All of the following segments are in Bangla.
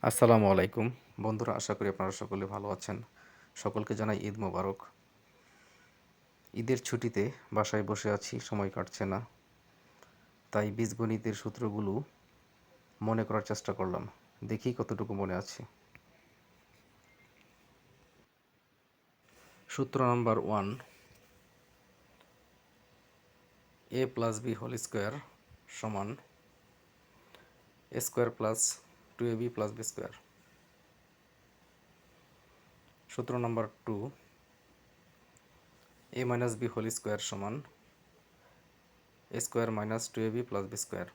আসসালামু আলাইকুম বন্ধুরা, আশা করি আপনারা সকলে ভালো আছেন। সকলকে জানাই ঈদ মোবারক। ঈদের ছুটিতে বাসায় বসে আছি, সময় কাটছে না, তাই বীজগণিতের সূত্রগুলো মনে করার চেষ্টা করলাম। দেখি কতটুকু মনে আছে। সূত্র number 1, a plus B whole square সমান A square plus 2ab plus B square. সূত্র number 2, a minus B whole square সমান A square minus 2ab plus B square.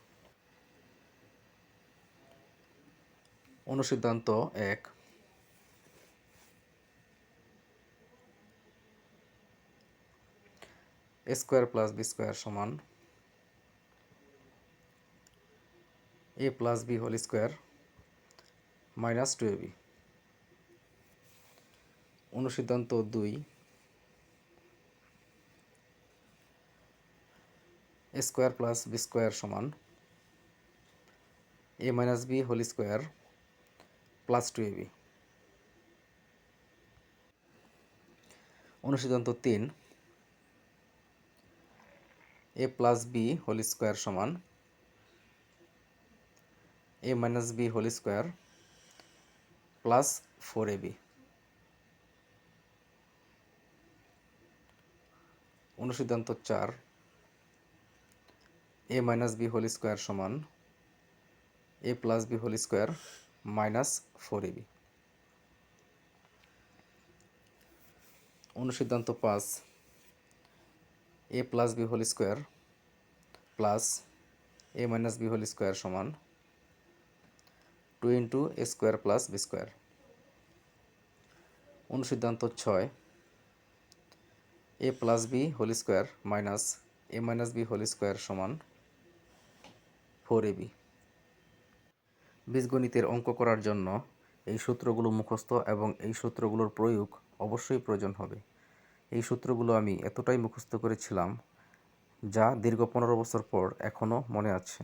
অনুসিদ্ধান্ত 1, A square plus B square সমান A plus B whole square minus 2ab। অনুসিদ্ধান্ত 2, A square plus B square সমান A minus B whole square plus 2ab। অনুসিদ্ধান্ত 3, A plus B whole square সমান A minus B whole square plus 4ab। অনুসিদ্ধান্ত 4, A minus B whole square সমান A plus B whole square minus 4ab। অনুসিদ্ধান্ত 5, A plus B whole square plus A minus B whole square সমান 2 into A square plus B square. অনুসিদ্ধান্ত 6, A plus B whole square minus A minus B whole square সমান 4ab। বীজগণিতের অঙ্ক করার জন্য এই সূত্রগুলো মুখস্থ এবং এই সূত্রগুলোর প্রয়োগ অবশ্যই প্রয়োজন হবে। এই সূত্রগুলো আমি এতটাই মুখস্থ করেছিলাম যা দীর্ঘ 15 বছর পর এখনও মনে আছে।